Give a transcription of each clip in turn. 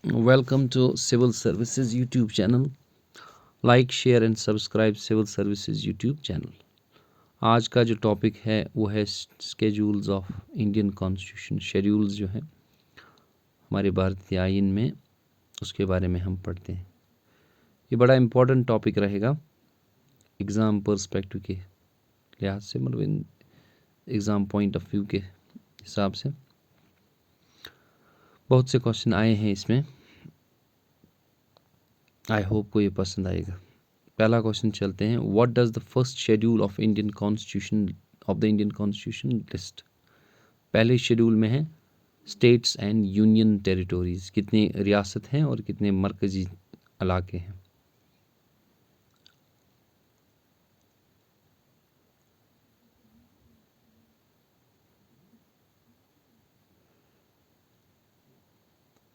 Welcome to Civil Services YouTube channel. Like, share and subscribe Civil Services YouTube channel. आज का जो topic है वो है schedules of Indian constitution. Schedules जो हैं हमारे भारतीय आइन में, उसके बारे में हम पढ़ते हैं। ये बड़ा इम्पोर्टेंट टॉपिक रहेगा एग्ज़ाम पर्सपेक्टिव के लिहाज से, मतलब एग्ज़ाम पॉइंट ऑफ व्यू के हिसाब से बहुत से क्वेश्चन आए हैं इसमें। आई होप को ये पसंद आएगा। पहला क्वेश्चन चलते हैं। What does the first schedule of Indian constitution list. पहले शेड्यूल में है स्टेट्स एंड यूनियन टेरिटोरीज, कितनी रियासत हैं और कितने मरकजी इलाके हैं।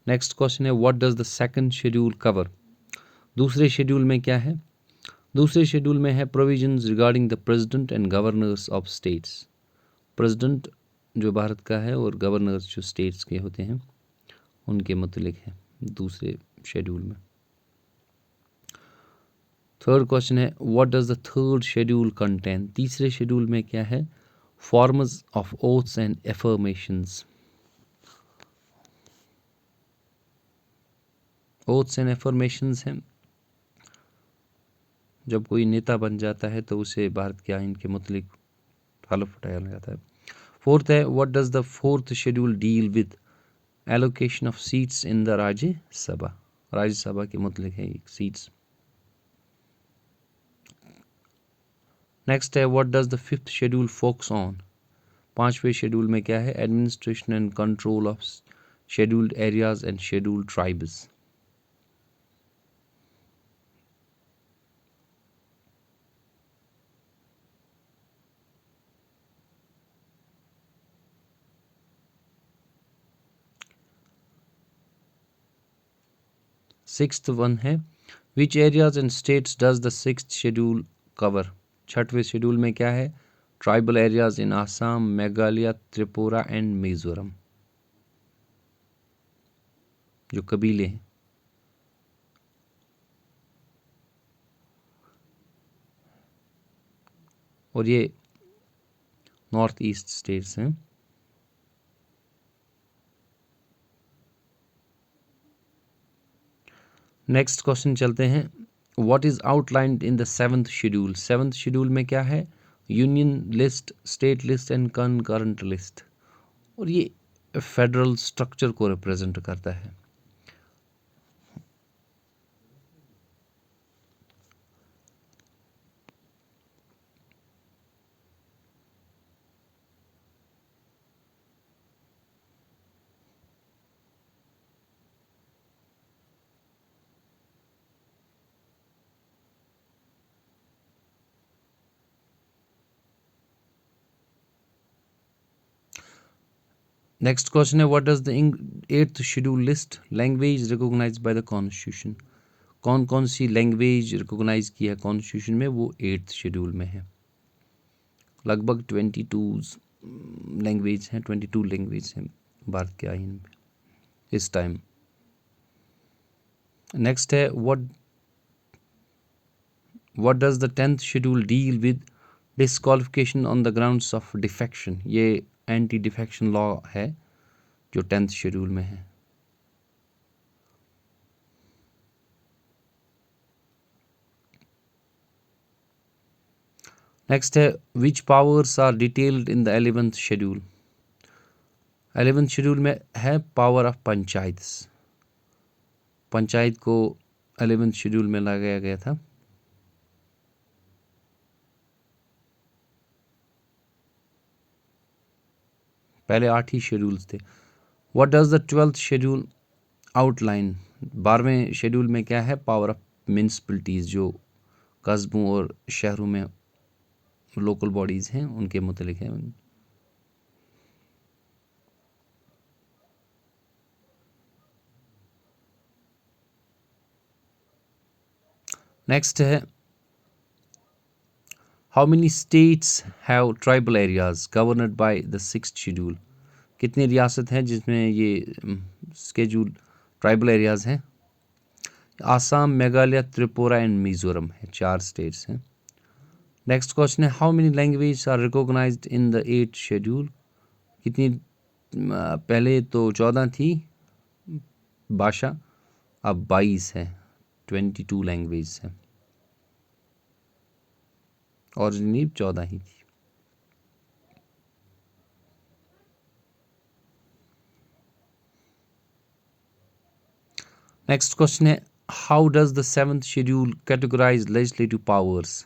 नेक्स्ट क्वेश्चन है what does the second schedule cover. दूसरे शेड्यूल में क्या है। दूसरे शेड्यूल में है provisions regarding the president and governors of states. President जो भारत का है और गवर्नर्स जो स्टेट्स के होते हैं उनके मुतलिक है दूसरे शेड्यूल में। थर्ड क्वेश्चन है what does the third schedule contain. तीसरे शेड्यूल में क्या है। Forms of oaths and affirmations. Oaths and affirmations हैं जब कोई नेता बन जाता है तो उसे भारत के आइन के मुतलिक हलफ उठाया जाता है। फोर्थ है what does the fourth schedule deal with allocation of seats in the Rajya Sabha. Rajya Sabha के मुतलिक है एक सीट्स। नेक्स्ट है what does the fifth schedule focus on. पांचवें शेड्यूल में क्या है। Administration and control of scheduled areas and scheduled tribes. Sixth one है which areas and states does the sixth schedule cover. छठवें शेड्यूल में क्या है। Tribal areas in Assam, Meghalaya, Tripura and Mizoram, जो कबीले हैं। और ये नॉर्थ ईस्ट स्टेट्स हैं। नेक्स्ट क्वेश्चन चलते हैं what is outlined in the seventh schedule. Seventh schedule में क्या है। Union list, state list and concurrent list. और ये फेडरल स्ट्रक्चर को रिप्रेजेंट करता है। नेक्स्ट क्वेश्चन है what does the eighth schedule list language recognised by the constitution. कौन कौन सी लैंग्वेज रिकॉग्नाइज की है कॉन्स्टिट्यूशन में, वो एट्थ शेड्यूल में है। लगभग 22 लैंग्वेज हैं, 22 लैंग्वेज हैं भारत के आइन में इस टाइम। नेक्स्ट है what does the tenth schedule deal with disqualification on the grounds of defection. ये एंटी डिफेक्शन लॉ है जो 10th शेड्यूल में है। नेक्स्ट है which powers are detailed in the 11th schedule. 11th schedule में है power of panchayats. Panchayat को 11th schedule में लगाया गया था। पहले 8 ही शेड्यूल्स थे। What does the 12th schedule outline. 12वें शेड्यूल में क्या है। पावर ऑफ म्यूनिसिपलिटीज़, जो कस्बों और शहरों में लोकल बॉडीज़ हैं उनके मुतलिक है। नेक्स्ट है how many states have tribal areas governed by the 6th schedule. कितनी रियासत हैं जिसमें ये स्केड्यूल ट्राइबल एरियाज़ हैं। आसाम, मेघालय, त्रिपुरा एंड मिजोरम है, 4 स्टेट्स हैं। नेक्स्ट क्वेश्चन है how many language are recognised in the 8th schedule. कितनी पहले तो 14 थी भाषा, अब 22 है, 22 लैंग्वेज है, ओरिजिनली 14 ही थी। नेक्स्ट क्वेश्चन है how does the 7th schedule categorize legislative powers.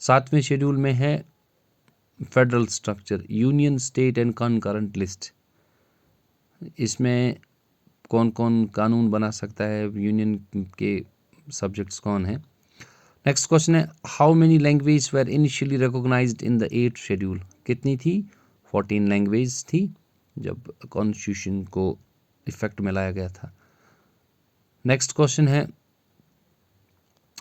7वें शेड्यूल में है federal structure, union, state and concurrent list. इसमें कौन कौन कानून बना सकता है, यूनियन के सब्जेक्ट्स कौन है। नेक्स्ट क्वेश्चन है how many language were initially recognised in the 8th schedule. कितनी थी, 14 लैंग्वेज थी जब कॉन्स्टिट्यूशन को इफेक्ट में लाया गया था। नेक्स्ट क्वेश्चन है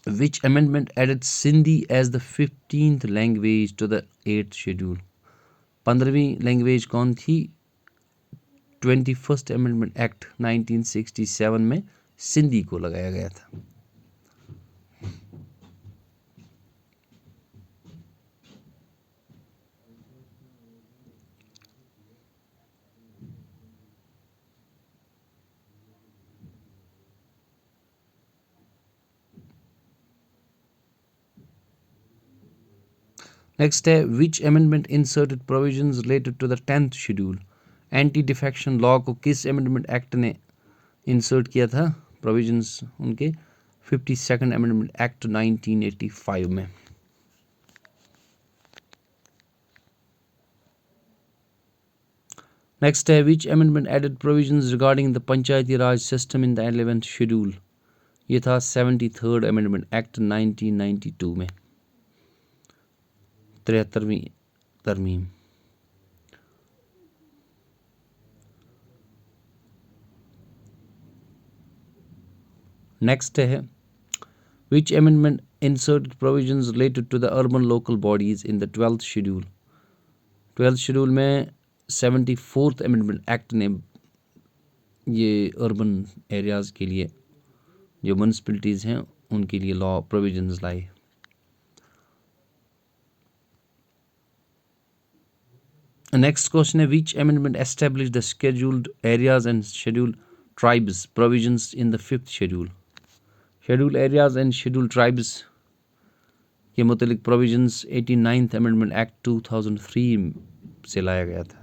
which amendment added Sindhi as the 15th language to the 8th schedule. 15वीं लैंग्वेज कौन थी, 21st अमेंडमेंट एक्ट 1967 में सिंधी को लगाया गया था। नेक्स्ट है which amendment inserted provisions related to the 10th schedule. Anti defection law को किस अमेंडमेंट एक्ट ने इंसर्ट किया था, प्रोविजंस उनके 52nd अमेंडमेंट एक्ट 1985 में। नेक्स्ट है which amendment added provisions regarding the panchayati raj system in the 11th schedule. ये था 73rd अमेंडमेंट एक्ट 1992 में, 73वीं तरमीम। नेक्स्ट है which amendment inserted provisions related to the urban local bodies in the 12th schedule. 12th schedule में 74th amendment act ने ये urban areas के लिए जो म्यूनसिपैलिटीज़ हैं उनके लिए लॉ प्रोविजंस लाए। नेक्स्ट क्वेश्चन है which amendment establish the scheduled areas and scheduled tribes provisions in the 5th schedule. Scheduled areas and scheduled tribes के मुतालिक प्रोविजंस 89th अमेंडमेंट एक्ट 2003 से लाया गया था।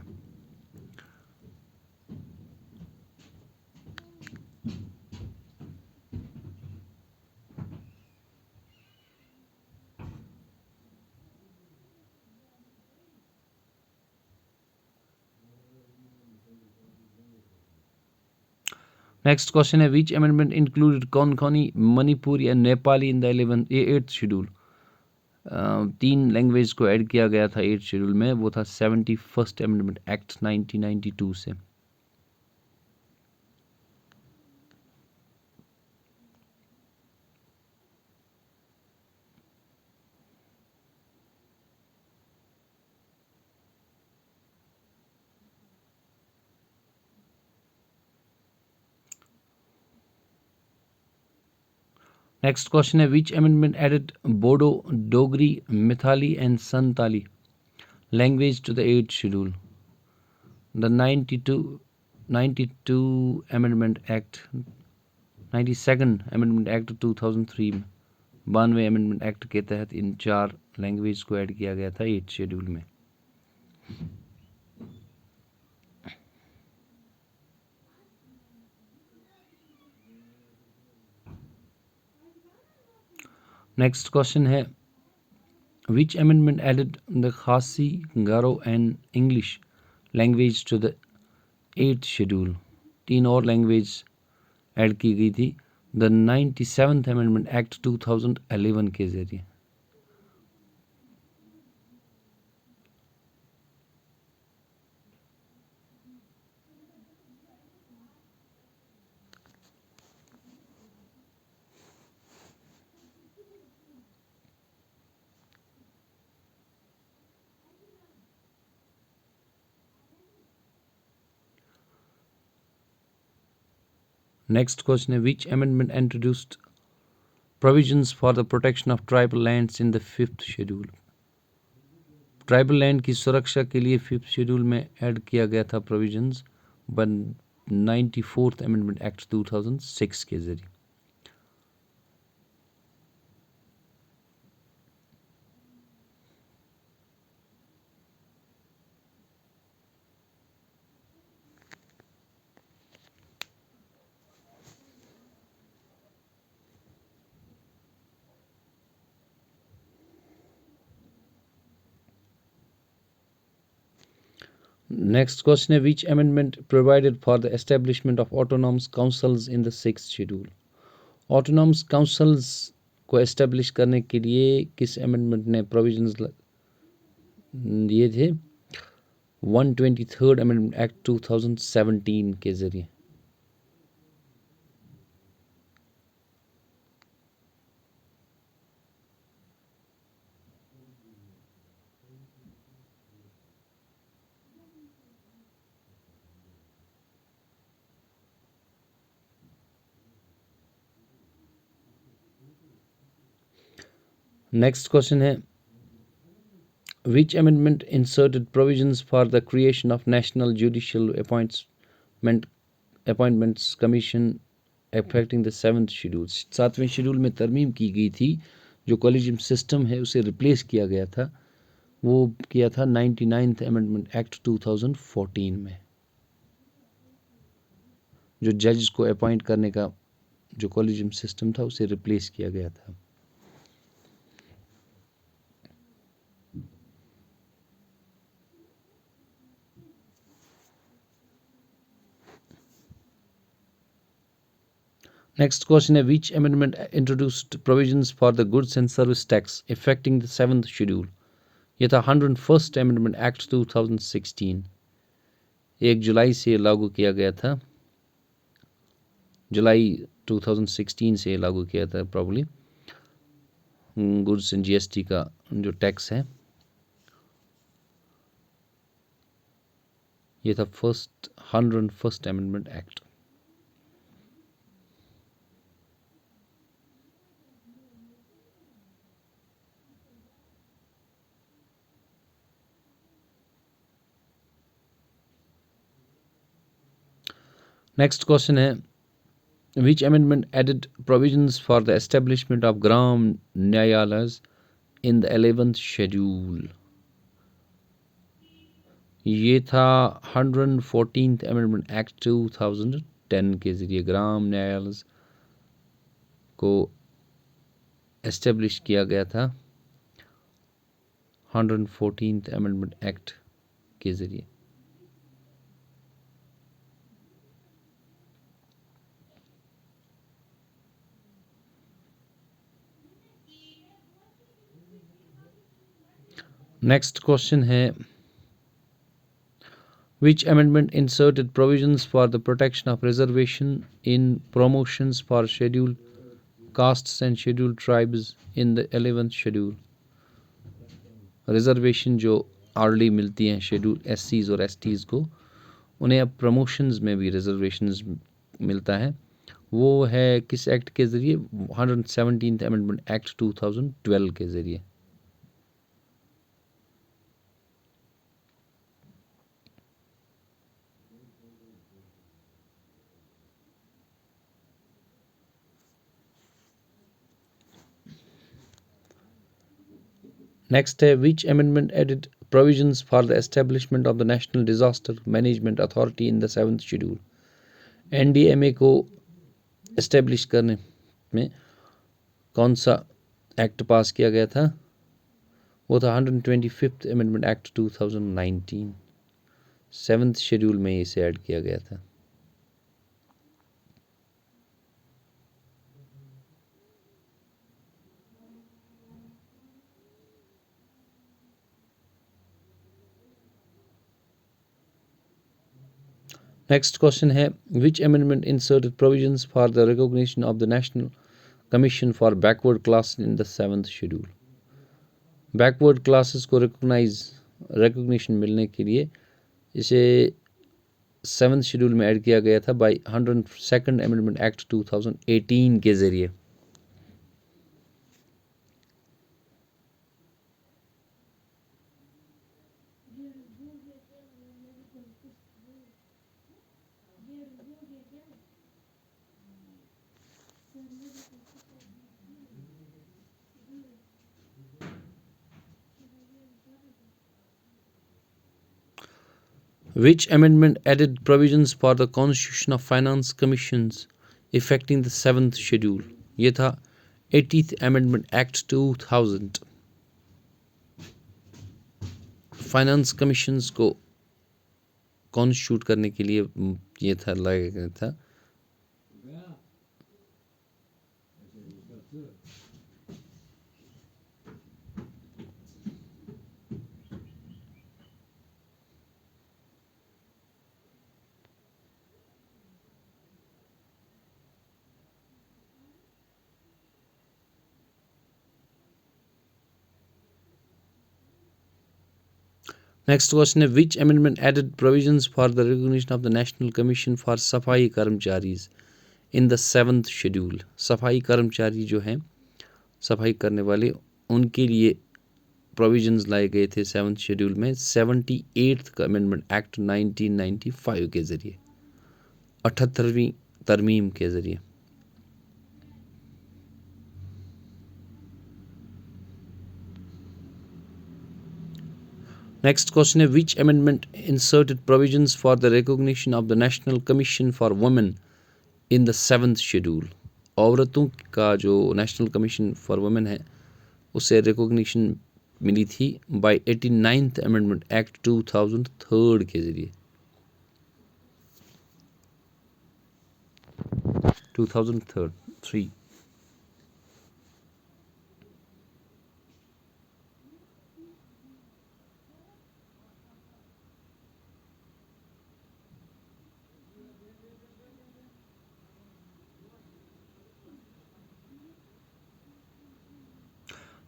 नेक्स्ट क्वेश्चन है which amendment included Konkani, Manipuri and Nepali in the 8th schedule. 3 language को add किया गया था 8th शेड्यूल में, वो था 71st अमेंडमेंट एक्ट 1992 से। नेक्स्ट क्वेश्चन है which amendment added Bodo, Dogri, Maithili and Santali language to the 8th schedule. The 92 amendment act 92nd amendment act 2003 में 92वें अमेंडमेंट एक्ट के तहत इन 4 लैंग्वेज को ऐड किया गया था 8th शेड्यूल में। नेक्स्ट क्वेश्चन है which amendment added the Khasi, Garo and English language to the 8th schedule. 3 और लैंग्वेज ऐड की गई थी द 97th अमेंडमेंट एक्ट 2011 के जरिए। Next question है which amendment introduced provisions for the protection of tribal lands in the 5th schedule? Tribal land की सुरक्षा के लिए 5th शेड्यूल में ऐड किया गया था प्रोविजंस 94th अमेंडमेंट एक्ट 2006 के जरिए। Next question है which amendment provided for the establishment of autonomous councils in the 6th schedule? Autonomous councils को establish करने के लिए किस amendment ने provisions दिए थे? 123rd Amendment Act 2017 के जरिए। Next question है which amendment inserted provisions for the creation of National Judicial Appointments Commission affecting the 7th schedule? 7वें शेड्यूल में तरमीम की गई थी, जो कॉलेजियम सिस्टम है उसे रिप्लेस किया गया था, वो किया था 99th अमेंडमेंट एक्ट 2014 में, जो जज को अपॉइंट करने का जो कॉलेजियम सिस्टम था उसे रिप्लेस किया गया था। Next question है which amendment introduced provisions for the goods and service tax affecting the 7th schedule? ये था 101st Amendment Act 2016, 1 जुलाई से लागू किया गया था, जुलाई 2016 से लागू किया था प्रॉब्ली गुड्स एंड जीएसटी का जो टैक्स है। ये था 101st Amendment Act। Next question है which amendment added provisions for the establishment of gram nyayalas in the 11th schedule? ये था 114th Amendment Act 2010 के जरिए ग्राम न्यायालय को एस्टेब्लिश किया गया था 114th Amendment Act के जरिए। नेक्स्ट क्वेश्चन है which amendment inserted provisions for the protection of reservation in promotions for scheduled castes and scheduled tribes in the 11th schedule? Reservation जो आर्ली मिलती हैं शेड्यूल एससीज और एसटीज़ को, उन्हें अब प्रमोशंस में भी रिजर्वेशंस मिलता है, वो है किस एक्ट के ज़रिए? 117th अमेंडमेंट एक्ट 2012 के ज़रिए। नेक्स्ट है which amendment added provisions for the establishment of the national disaster management authority in the 7th schedule? NDMA को एस्टेब्लिश करने में कौन सा एक्ट पास किया गया था? वो था 125th amendment act 2019, 7th schedule में इसे ऐड किया गया था। नेक्स्ट क्वेश्चन है which amendment inserted provisions for the recognition of the national commission for backward class in the 7th schedule? Backward classes को रिकॉग्निशन मिलने के लिए इसे 7th शेड्यूल में ऐड किया गया था बाय 102nd अमेंडमेंट एक्ट 2018 के ज़रिए। Which amendment added provisions for the Constitution of Finance Commissions affecting the 7th schedule? ये था 80th Amendment Act 2000। Finance commissions को कॉन्स्टिट्यूट करने के लिए ये था लाया गया था। Next question is which amendment added provisions for the recognition of the National Commission for सफाई कर्मचारीज in the 7th schedule? सफाई कर्मचारी जो हैं सफाई करने वाले उनके लिए प्रोविजंस लाए गए थे 7th शेड्यूल में 78th अमेंडमेंट एक्ट 1995 के ज़रिए, 78वीं तरमीम के ज़रिए। Next question is which amendment inserted provisions for the recognition of the National Commission for Women in the 7th schedule? औरतों का जो नेशनल कमीशन फॉर वुमेन है उसे रिकॉग्निशन मिली थी बाय 89th अमेंडमेंट एक्ट 2003 के ज़रिए। 2003।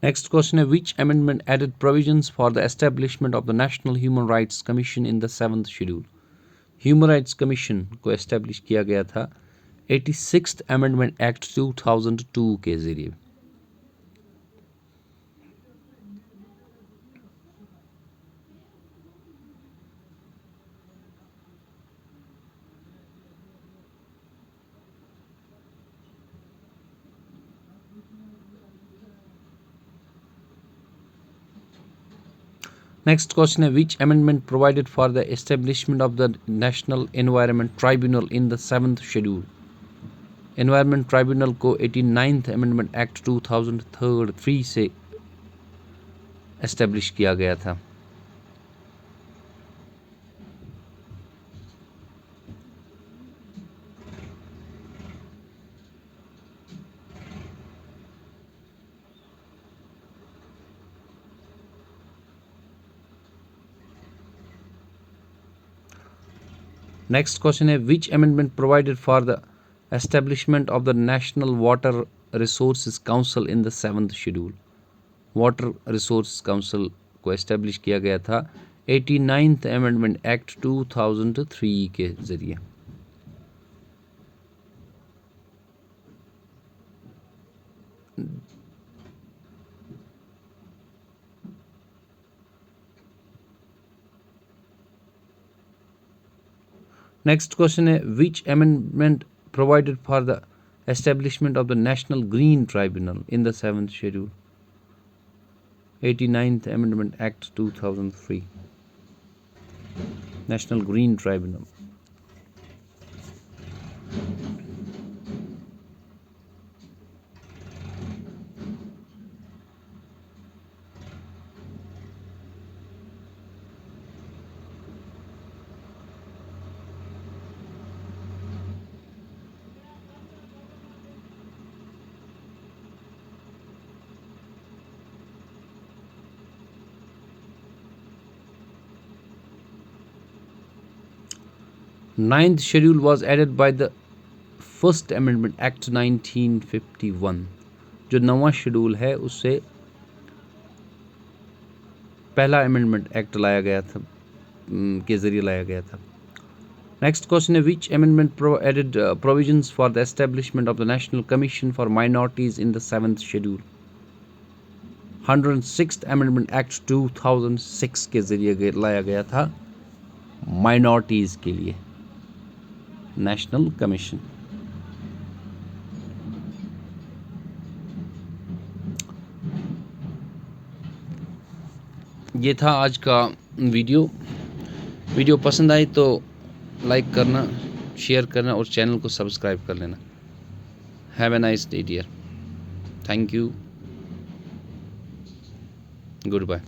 Next question is which amendment added provisions for the establishment of the National Human Rights Commission in the 7th schedule? Human Rights Commission को establish किया गया था 86th Amendment Act 2002 के ज़रिए। Next question is which amendment provided for the establishment of the National Environment Tribunal in the 7th schedule? Environment Tribunal को 89th Amendment Act 2003 से establish किया गया था। Next question is which amendment provided for the establishment of the National Water Resources Council in the 7th schedule? Water Resources Council को establish किया गया था 89th Amendment Act 2003 के ज़रिए। Next question is which amendment provided for the establishment of the National Green Tribunal in the 7th schedule? 89th Amendment Act 2003, National Green Tribunal. Ninth schedule was added by the First Amendment Act 1951। जो नवा schedule है उससे पहला amendment act लाया गया था के ज़रिए लाया गया था। Next question is, which amendment added provisions for the establishment of the National Commission for Minorities in the 7th Schedule? 106th Amendment Act 2006 के जरिए लाया गया था माइनॉरिटीज़ के लिए नेशनल कमीशन। ये था आज का वीडियो पसंद आई तो लाइक करना, शेयर करना और चैनल को सब्सक्राइब कर लेना। Have a nice day dear. Thank you. Good bye.